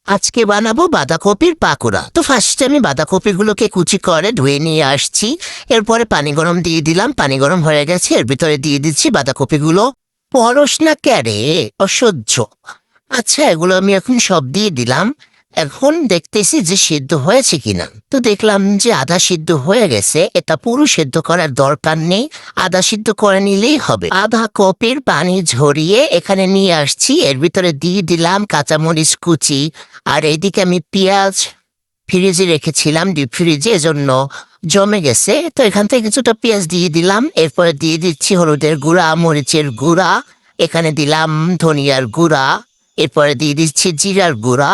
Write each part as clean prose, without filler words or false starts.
আজকে বানাবো বাঁধাকপির পাকোড়া। তো ফার্স্টে আমি বাঁধাকপিগুলোকে কুচি করে ধুয়ে নিয়ে আসছি। এরপরে পানি গরম দিয়ে দিলাম, পানি গরম হয়ে গেছে, এর ভিতরে দিয়ে দিচ্ছি বাঁধাকপিগুলো। পরশ না ক্যারে, অসহ্য। আচ্ছা, এগুলো আমি এখন সব দিয়ে দিলাম। এখন দেখতেছি যে সিদ্ধ হয়েছে কিনা। তো দেখলাম যে আধা সিদ্ধ হয়ে গেছে। এটা পুরো সিদ্ধ করার দরকার নেই, আধা সিদ্ধ করে নিলেই হবে। আধা কপির পানি ঝরিয়ে এখানে নিয়ে আসছি, এর ভিতরে দিয়ে দিলাম কাঁচামরিচ কুচি। আর এইদিকে আমি পেঁয়াজ ফ্রিজে রেখেছিলাম, ডিপ ফ্রিজে, এজন্য জমে গেছে। তো এখান থেকে কিছুটা পেঁয়াজ দিয়ে দিলাম। এরপরে দিয়ে দিচ্ছি হলুদের গুঁড়া, মরিচের গুঁড়া, এখানে দিলাম ধনিয়ার গুঁড়া, এরপরে দিয়ে দিচ্ছি জিরার গুঁড়া,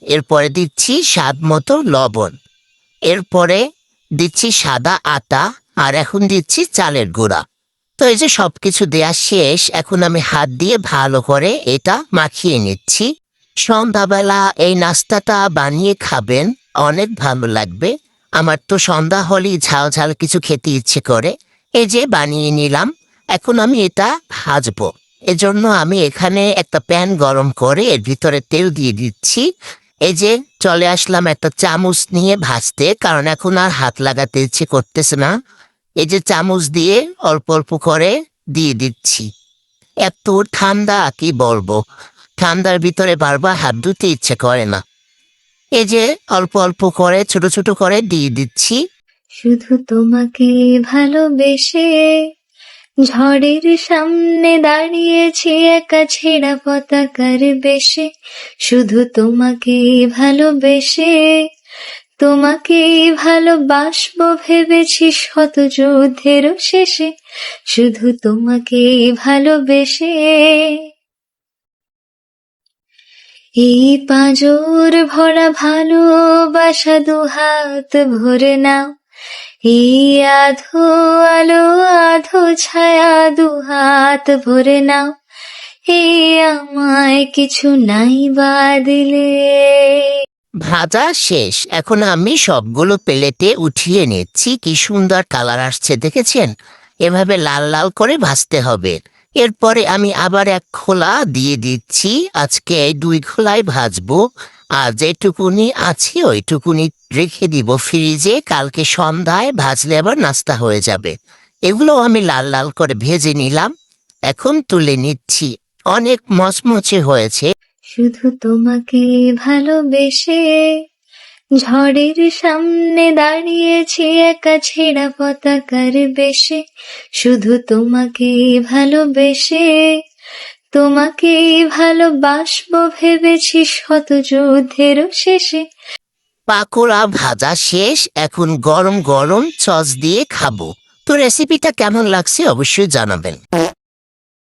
এরপরে দিচ্ছি স্বাদ মতো লবণ, এরপরে দিচ্ছি সাদা আটা, আর এখন দিচ্ছি চালের গুঁড়া। তো এই যে সবকিছু দেয়া শেষ, এখন আমি হাত দিয়ে ভালো করে এটা মাখিয়ে নিচ্ছি। সন্ধ্যাবেলা এই নাস্তাটা বানিয়ে খাবেন, অনেক ভালো লাগবে। আমার তো সন্ধ্যা হলেই ঝাল ঝাল কিছু খেতে ইচ্ছে করে। এই যে বানিয়ে নিলাম, এখন আমি এটা ভাজবো। এজন্য আমি এখানে একটা প্যান গরম করে এর ভিতরে তেল দিয়ে দিচ্ছি। এই যে চলে আসলাম একটা চামচ নিয়ে ভাজতে, কারণ এখন আর হাত লাগাতে ইচ্ছে করতেছে না। এই যে চামচ দিয়ে অল্প অল্প করে দিয়ে দিচ্ছি। এত ঠান্ডা, কি বলবো, ঠান্ডার ভিতরে বারবার হাত ধুতে ইচ্ছে করে না। এই যে অল্প অল্প করে ছোট ছোট করে দিয়ে দিচ্ছি। শুধু তোমাকে ভালোবেসে ঝড়ের সামনে দাঁড়িয়েছি একা ছেঁড়া পতাকার বেশে। শুধু তোমাকে ভালোবেসে তোমাকে ভালোবাসবো ভেবেছি শত যুদ্ধের শেষে। শুধু তোমাকে ভালোবেসে এই পাঁজর ভরা ভালোবাসা দুহাত ভরে নাও। এই আধো আলো আধো ছায়া দুহাত ভরে নাও। এই আমায় কিছু নাই বা দিলে। ভাজা শেষ, এখন আমি সবগুলো প্লেটে উঠিয়ে নিচ্ছি। কি সুন্দর কালার আসছে, দেখেছেন? এভাবে লাল লাল করে ভাজতে হবে। এরপরে আমি আবার এক খোলা দিয়ে দিচ্ছি। আজকে এই 2 খোলাই ভাজবো। আর যেটুকুনি আছে ওইটুকুনি রেখে দিব ফ্রিজে, কালকে সন্ধ্যায় ভাজলে আবার নাস্তা হয়ে যাবে। এগুলো আমি লাল লাল করে ভেজে নিলাম, এখন তুলে নিচ্ছি। অনেক মচমচে হয়েছে। শুধু তোমাকে ভালোবেসে ঝড়ের সামনে দাঁড়িয়েছি একা ছেঁড়া পতাকার বেশে। শুধু তোমাকে ভালোবেসে তোমাকে ভালোবাসবো ভেবেছি শত যুদ্ধের শেষে। পাকোড়া ভাজা শেষ, এখন গরম গরম সস দিয়ে খাবো। তো রেসিপিটা কেমন লাগছে অবশ্যই জানাবেন।